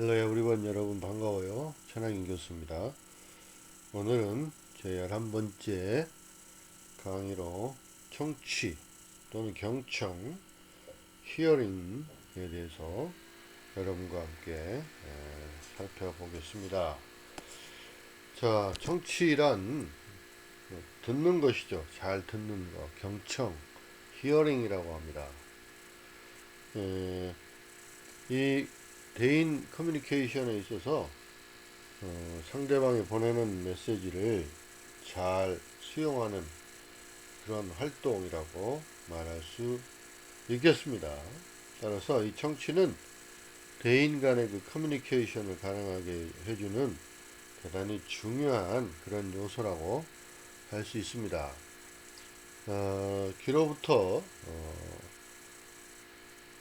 헬로 에브리원 여러분 반가워요. 천학인 교수입니다. 오늘은 제 11번째 강의로 청취 또는 경청, 히어링에 대해서 여러분과 함께 살펴보겠습니다. 자, 청취란 듣는 것이죠. 잘 듣는 것, 경청, 히어링이라고 합니다. 이 대인 커뮤니케이션에 있어서 상대방이 보내는 메시지를 잘 수용하는 그런 활동이라고 말할 수 있겠습니다. 따라서 이 청취는 대인 간의 그 커뮤니케이션을 가능하게 해주는 대단히 중요한 그런 요소라고 할 수 있습니다. 귀로부터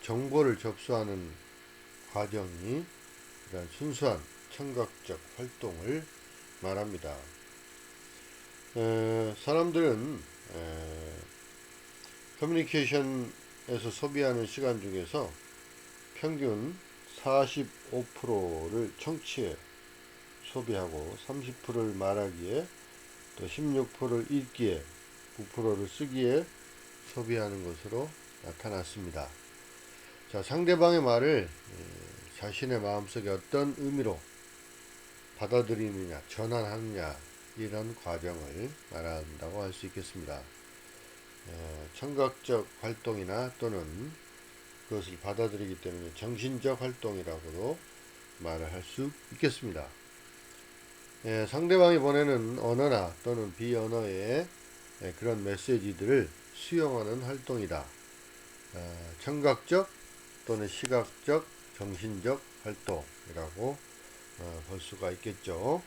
정보를 접수하는 과정이 이런 순수한 청각적 활동을 말합니다. 사람들은 커뮤니케이션에서 소비하는 시간 중에서 평균 45%를 청취에 소비하고 30%를 말하기에 또 16%를 읽기에 9%를 쓰기에 소비하는 것으로 나타났습니다. 자, 상대방의 말을 자신의 마음속에 어떤 의미로 받아들이느냐, 전환하느냐, 이런 과정을 말한다고 할 수 있겠습니다. 청각적 활동이나 또는 그것을 받아들이기 때문에 정신적 활동이라고도 말을 할 수 있겠습니다. 상대방이 보내는 언어나 또는 비언어의 그런 메시지들을 수용하는 활동이다. 청각적 또는 시각적, 정신적 활동이라고 볼 수가 있겠죠.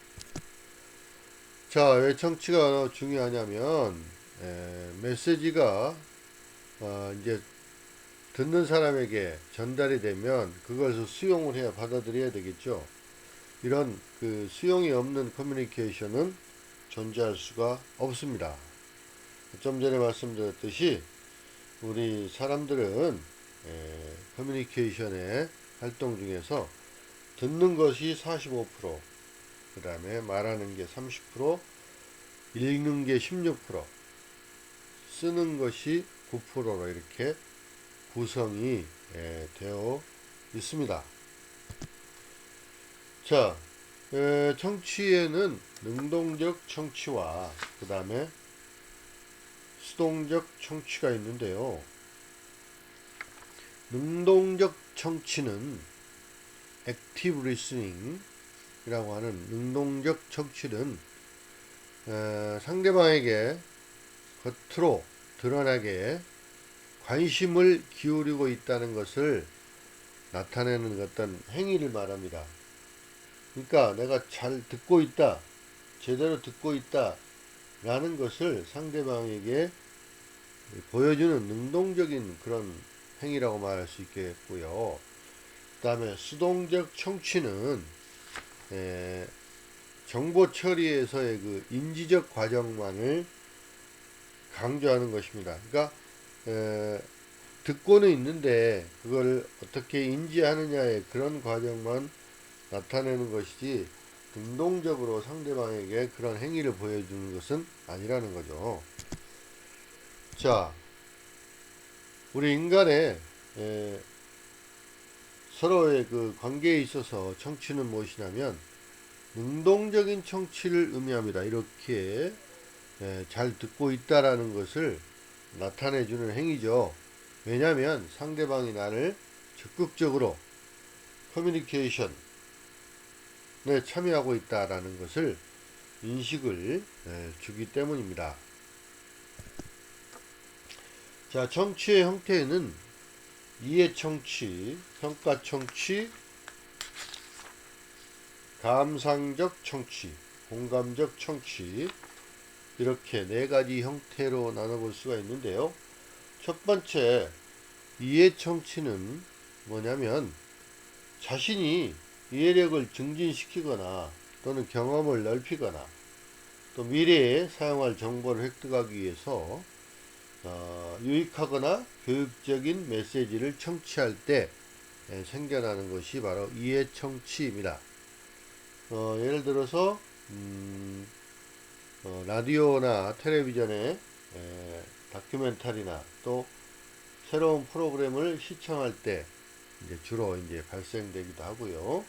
자, 왜 청취가 중요하냐면 메시지가 이제 듣는 사람에게 전달이 되면 그것을 수용을 해야 받아들여야 되겠죠. 이런 그 수용이 없는 커뮤니케이션은 존재할 수가 없습니다. 좀 전에 말씀드렸듯이 우리 사람들은 커뮤니케이션의 활동 중에서 듣는 것이 45%, 그 다음에 말하는 게 30%, 읽는 게 16%, 쓰는 것이 9%로 이렇게 구성이 되어 있습니다. 자, 청취에는 능동적 청취와 그 다음에 수동적 청취가 있는데요. 능동적 청취는 active listening 이라고 하는 능동적 청취는 상대방에게 겉으로 드러나게 관심을 기울이고 있다는 것을 나타내는 어떤 행위를 말합니다. 그러니까 내가 잘 듣고 있다, 제대로 듣고 있다 라는 것을 상대방에게 보여주는 능동적인 그런 행위라고 말할 수 있겠고요. 그 다음에 수동적 청취는 정보 처리에서의 그 인지적 과정만을 강조하는 것입니다. 그러니까 듣고는 있는데 그걸 어떻게 인지하느냐의 그런 과정만 나타내는 것이지 능동적으로 상대방에게 그런 행위를 보여주는 것은 아니라는 거죠. 자, 우리 인간의 서로의 그 관계에 있어서 청취는 무엇이냐면 능동적인 청취를 의미합니다. 이렇게 잘 듣고 있다라는 것을 나타내주는 행위죠. 왜냐하면 상대방이 나를 적극적으로 커뮤니케이션에 참여하고 있다라는 것을 인식을 주기 때문입니다. 자, 청취의 형태는 이해 청취, 평가 청취, 감상적 청취, 공감적 청취, 이렇게 네 가지 형태로 나눠볼 수가 있는데요. 첫 번째 이해 청취는 뭐냐면 자신이 이해력을 증진시키거나 또는 경험을 넓히거나 또 미래에 사용할 정보를 획득하기 위해서 유익하거나 교육적인 메시지를 청취할 때 생겨나는 것이 바로 이해청취입니다. 예를 들어서 라디오나 텔레비전에 다큐멘터리나 또 새로운 프로그램을 시청할 때 이제 주로 이제 발생되기도 하고요.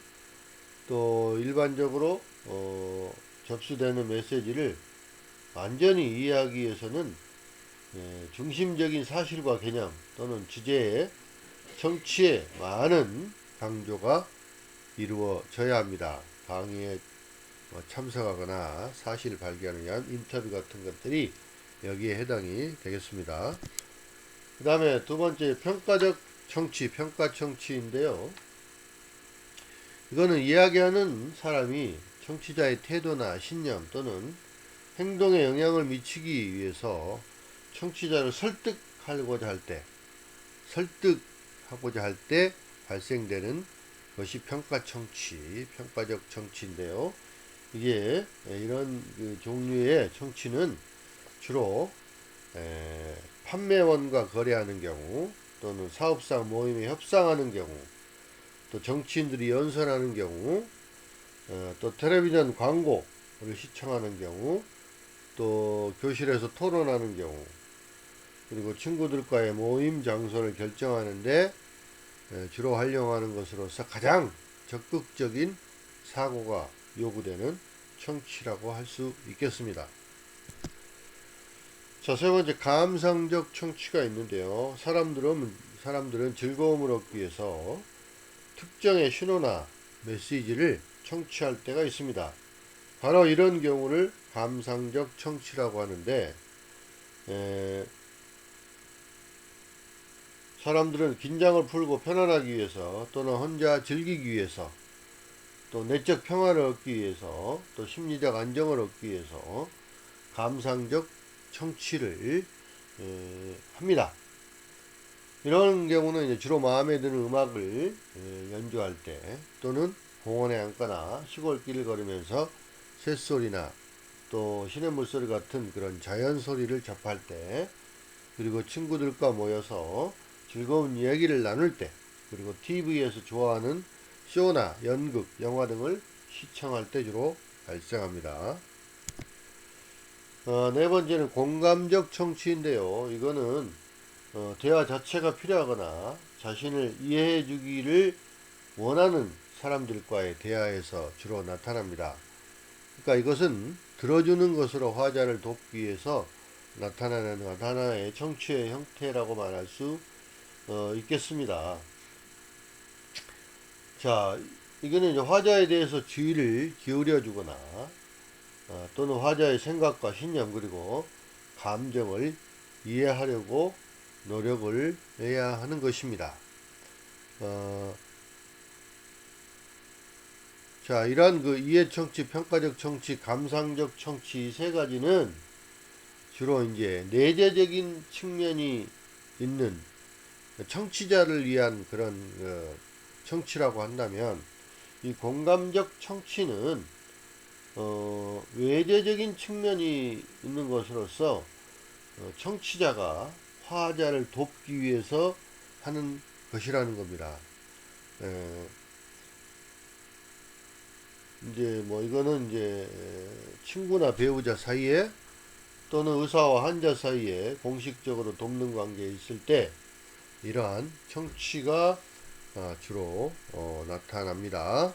또 일반적으로 접수되는 메시지를 완전히 이해하기 위해서는 중심적인 사실과 개념 또는 주제의 청취에 많은 강조가 이루어져야 합니다. 강의에 참석하거나 사실 발견을 위한 인터뷰 같은 것들이 여기에 해당이 되겠습니다. 그 다음에 두 번째 평가적 청취, 평가 청취인데요. 이거는 이야기하는 사람이 청취자의 태도나 신념 또는 행동에 영향을 미치기 위해서 청취자를 설득하고자 할 때 발생되는 것이 평가 청취, 평가적 청취인데요. 이게 이런 그 종류의 청취는 주로 판매원과 거래하는 경우 또는 사업상 모임에 협상하는 경우 또 정치인들이 연설하는 경우 또 텔레비전 광고를 시청하는 경우 또 교실에서 토론하는 경우 그리고 친구들과의 모임 장소를 결정하는데 주로 활용하는 것으로서 가장 적극적인 사고가 요구되는 청취라고 할 수 있겠습니다. 자, 세 번째 감상적 청취가 있는데요. 사람들은 즐거움을 얻기 위해서 특정의 신호나 메시지를 청취할 때가 있습니다. 바로 이런 경우를 감상적 청취라고 하는데 사람들은 긴장을 풀고 편안하기 위해서 또는 혼자 즐기기 위해서 또 내적 평화를 얻기 위해서 또 심리적 안정을 얻기 위해서 감상적 청취를 합니다. 이런 경우는 이제 주로 마음에 드는 음악을 연주할 때 또는 공원에 앉거나 시골길을 걸으면서 새소리나 또 시냇물 소리 같은 그런 자연 소리를 접할 때 그리고 친구들과 모여서 즐거운 이야기를 나눌 때 그리고 TV에서 좋아하는 쇼나 연극, 영화 등을 시청할 때 주로 발생합니다. 네 번째는 공감적 청취인데요. 이거는 대화 자체가 필요하거나 자신을 이해해 주기를 원하는 사람들과의 대화에서 주로 나타납니다. 그러니까 이것은 들어주는 것으로 화자를 돕기 위해서 나타나는 하나의 청취의 형태라고 말할 수 있겠습니다. 자, 이거는 이제 화자에 대해서 주의를 기울여 주거나 또는 화자의 생각과 신념 그리고 감정을 이해하려고 노력을 해야 하는 것입니다. 자, 이러한 그 이해 청취, 평가적 청취, 감상적 청취 세 가지는 주로 이제 내재적인 측면이 있는 청취자를 위한 그런 청취라고 한다면 이 공감적 청취는 외재적인 측면이 있는 것으로서 청취자가 화자를 돕기 위해서 하는 것이라는 겁니다. 이제 뭐 이거는 이제 친구나 배우자 사이에 또는 의사와 환자 사이에 공식적으로 돕는 관계에 있을 때 이러한 청취가 주로 나타납니다.